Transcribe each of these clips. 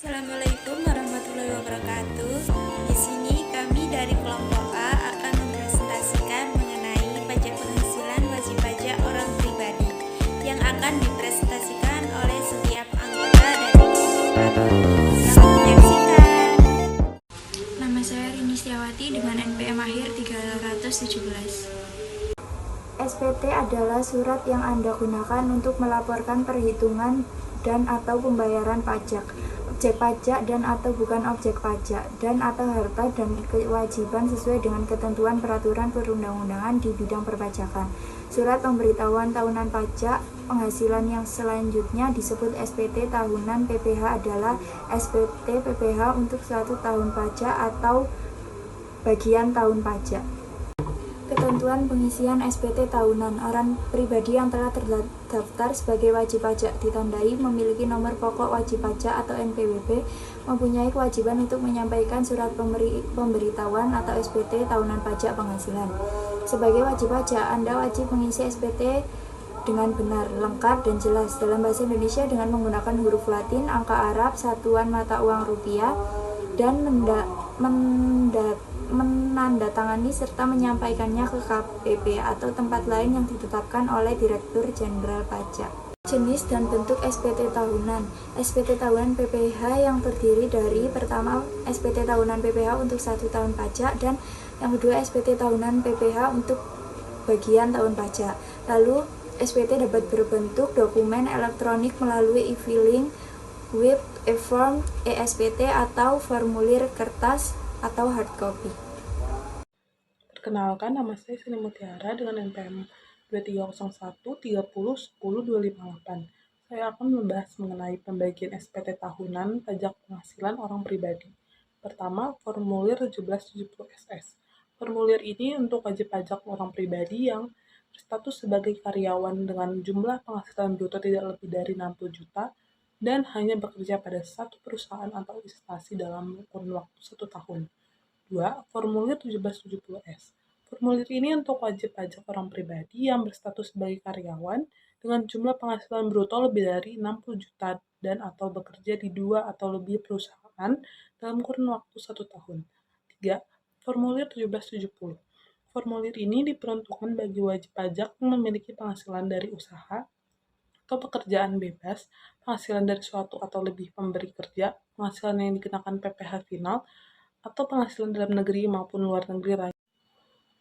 Assalamualaikum warahmatullahi wabarakatuh. Di sini kami dari kelompok A akan mempresentasikan mengenai pajak penghasilan wajib pajak orang pribadi yang akan dipresentasikan oleh setiap anggota dari kelompok A. Selamat menyaksikan. Nama saya Rini Setiawati dengan NPM akhir 317. SPT adalah surat yang Anda gunakan untuk melaporkan perhitungan dan atau pembayaran pajak, objek pajak dan atau bukan objek pajak, dan atau harta dan kewajiban sesuai dengan ketentuan peraturan perundang-undangan di bidang perpajakan. Surat pemberitahuan tahunan pajak penghasilan yang selanjutnya disebut SPT tahunan PPh adalah SPT PPh untuk 1 tahun pajak atau bagian tahun pajak. Ketentuan pengisian SPT tahunan. Orang pribadi yang telah terdaftar sebagai wajib pajak ditandai memiliki nomor pokok wajib pajak atau NPWP, mempunyai kewajiban untuk menyampaikan surat pemberitahuan atau SPT tahunan pajak penghasilan. Sebagai wajib pajak, Anda wajib mengisi SPT dengan benar, lengkap, dan jelas dalam bahasa Indonesia dengan menggunakan huruf Latin, angka Arab, satuan mata uang rupiah, dan menandatangani serta menyampaikannya ke KPP atau tempat lain yang ditetapkan oleh Direktur Jenderal Pajak. Jenis dan bentuk SPT tahunan. SPT tahunan PPh yang terdiri dari pertama SPT tahunan PPh untuk 1 tahun pajak dan yang kedua SPT tahunan PPh untuk bagian tahun pajak. Lalu SPT dapat berbentuk dokumen elektronik melalui e-filing, web, e-form, e-SPT atau formulir kertas atau hard copy. Perkenalkan, nama saya Sini Mutiara dengan NPM 2301 30 10 258. Saya akan membahas mengenai pembagian SPT tahunan pajak penghasilan orang pribadi. Pertama, formulir 1770 SS. Formulir ini untuk wajib pajak orang pribadi yang berstatus sebagai karyawan dengan jumlah penghasilan bruto tidak lebih dari 60 juta dan hanya bekerja pada satu perusahaan atau instansi dalam kurun waktu 1 tahun. 2. Formulir 1770S. Formulir ini untuk wajib pajak orang pribadi yang berstatus sebagai karyawan dengan jumlah penghasilan bruto lebih dari 60 juta dan atau bekerja di 2 atau lebih perusahaan dalam kurun waktu 1 tahun. 3. Formulir 1770. Formulir ini diperuntukkan bagi wajib pajak yang memiliki penghasilan dari usaha atau pekerjaan bebas, penghasilan dari suatu atau lebih pemberi kerja, penghasilan yang dikenakan PPh final, atau penghasilan dalam negeri maupun luar negeri lain.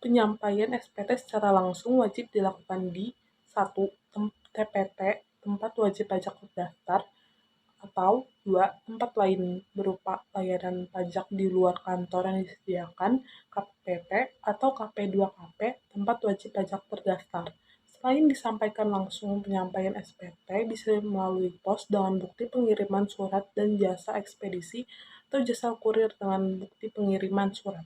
Penyampaian SPT secara langsung wajib dilakukan di 1. TPT, tempat wajib pajak terdaftar, atau 2. Tempat lain berupa layanan pajak di luar kantor yang disediakan KPP atau KP2KP, tempat wajib pajak terdaftar. Selain disampaikan langsung, penyampaian SPT bisa melalui pos dengan bukti pengiriman surat dan jasa ekspedisi atau jasa kurir dengan bukti pengiriman surat.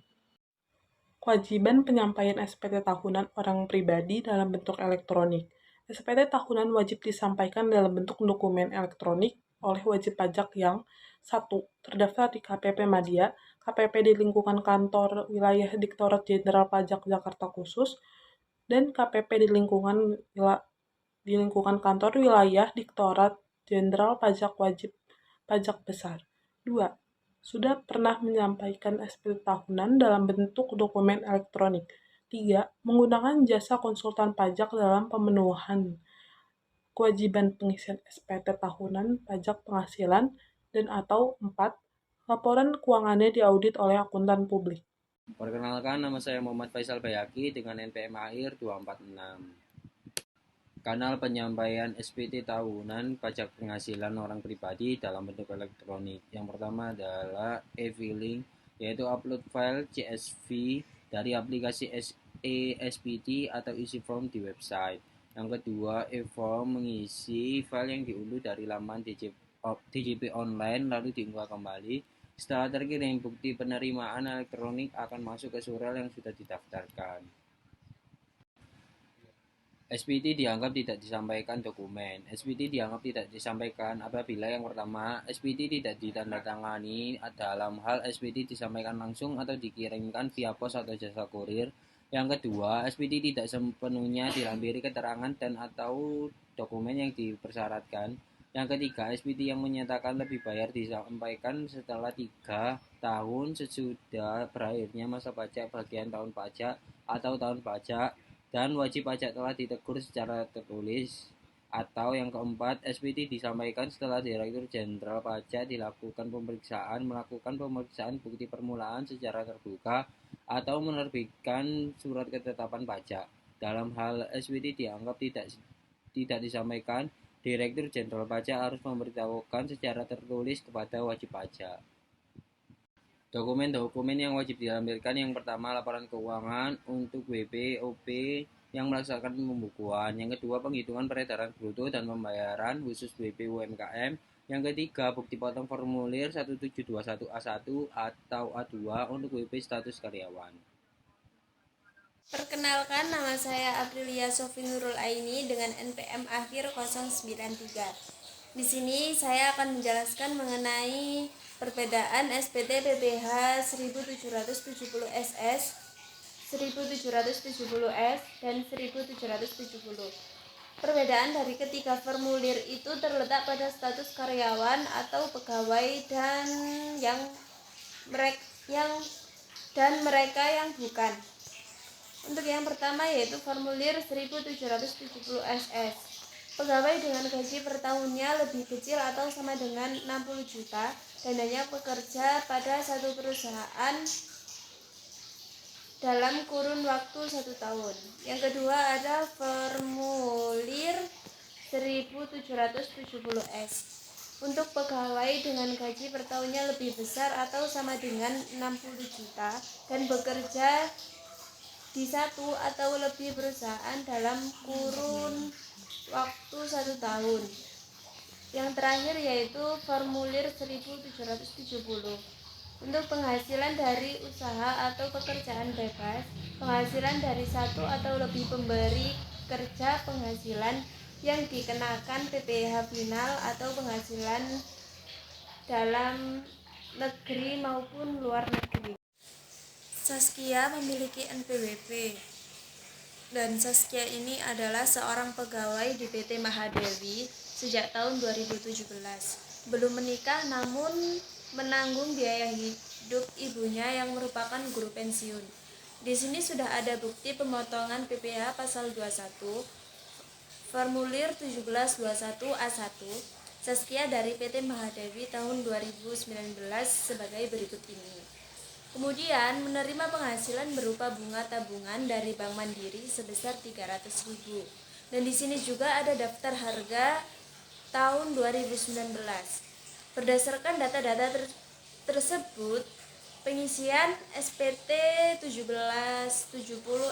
Kewajiban penyampaian SPT tahunan orang pribadi dalam bentuk elektronik. SPT tahunan wajib disampaikan dalam bentuk dokumen elektronik oleh wajib pajak yang 1. Terdaftar di KPP Madya, KPP di lingkungan kantor wilayah Direktorat Jenderal Pajak Jakarta Khusus, dan KPP di lingkungan kantor wilayah Direktorat Jenderal Pajak Wajib Pajak Besar. 2. Sudah pernah menyampaikan SPT tahunan dalam bentuk dokumen elektronik. 3. Menggunakan jasa konsultan pajak dalam pemenuhan kewajiban pengisian SPT tahunan pajak penghasilan, dan atau 4. Laporan keuangannya diaudit oleh akuntan publik. Perkenalkan, nama saya Muhammad Faisal Bayaki dengan NPM akhir 246. Kanal penyampaian SPT tahunan pajak penghasilan orang pribadi dalam bentuk elektronik. Yang pertama adalah e-filing, yaitu upload file CSV dari aplikasi eSPT atau isi form di website. Yang kedua, e-form, mengisi file yang diunduh dari laman DJP online lalu diunggah kembali. Setelah terkirim, bukti penerimaan elektronik akan masuk ke surel yang sudah didaftarkan. SPT dianggap tidak disampaikan dokumen. SPT dianggap tidak disampaikan apabila yang pertama, SPT tidak ditandatangani dalam hal SPT disampaikan langsung atau dikirimkan via pos atau jasa kurir. Yang kedua, SPT tidak sepenuhnya dilampiri keterangan dan atau dokumen yang dipersyaratkan. Yang ketiga, SPT yang menyatakan lebih bayar disampaikan setelah 3 tahun sesudah berakhirnya masa pajak bagian tahun pajak atau tahun pajak dan wajib pajak telah ditegur secara tertulis. Atau yang keempat, SPT disampaikan setelah Direktur Jenderal Pajak melakukan pemeriksaan bukti permulaan secara terbuka atau menerbitkan surat ketetapan pajak. Dalam hal SPT dianggap tidak disampaikan, Direktur Jenderal Pajak harus memberitahukan secara tertulis kepada wajib pajak. Dokumen-dokumen yang wajib dilampirkan yang pertama, laporan keuangan untuk WP/OP yang melaksanakan pembukuan. Yang kedua, penghitungan peredaran bruto dan pembayaran khusus WP UMKM. Yang ketiga, bukti potong formulir 1721A1 atau A2 untuk WP status karyawan. Perkenalkan, nama saya Aprilia Sofi Nurul Aini dengan NPM akhir 093. Di sini saya akan menjelaskan mengenai perbedaan SPT PPh 1770 SS, 1770S, dan 1770. Perbedaan dari ketiga formulir itu terletak pada status karyawan atau pegawai dan mereka yang bukan. Untuk yang pertama yaitu formulir 1770 SS. Pegawai dengan gaji per tahunnya lebih kecil atau sama dengan 60 juta dan hanya bekerja pada satu perusahaan dalam kurun waktu 1 tahun. Yang kedua ada formulir 1770S. Untuk pegawai dengan gaji per tahunnya lebih besar atau sama dengan 60 juta dan bekerja di satu atau lebih perusahaan dalam kurun waktu 1 tahun. Yang terakhir yaitu formulir 1770. Untuk penghasilan dari usaha atau pekerjaan bebas, penghasilan dari satu atau lebih pemberi kerja, penghasilan yang dikenakan PPh final atau penghasilan dalam negeri maupun luar negeri. Saskia memiliki NPWP dan Saskia ini adalah seorang pegawai di PT Mahadewi sejak tahun 2017. Belum menikah namun menanggung biaya hidup ibunya yang merupakan guru pensiun. Di sini sudah ada bukti pemotongan PPh pasal 21 formulir 1721A1 Saskia dari PT Mahadewi tahun 2019 sebagai berikut ini. Kemudian menerima penghasilan berupa bunga tabungan dari Bank Mandiri sebesar 300.000. Dan di sini juga ada daftar harga tahun 2019. Berdasarkan data-data tersebut, pengisian SPT 1770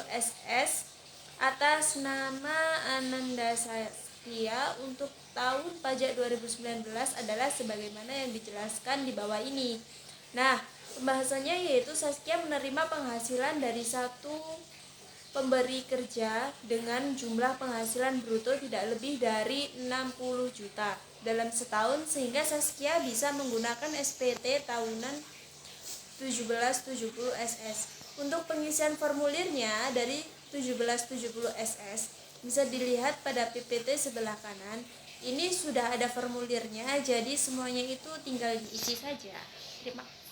SS atas nama Ananda Saskia untuk tahun pajak 2019 adalah sebagaimana yang dijelaskan di bawah ini. Nah, pembahasannya yaitu Saskia menerima penghasilan dari satu pemberi kerja dengan jumlah penghasilan bruto tidak lebih dari 60 juta dalam setahun sehingga Saskia bisa menggunakan SPT tahunan 1770 SS. Untuk pengisian formulirnya dari 1770 SS bisa dilihat pada PPT sebelah kanan. Ini sudah ada formulirnya, jadi semuanya itu tinggal diisi saja. Terima kasih.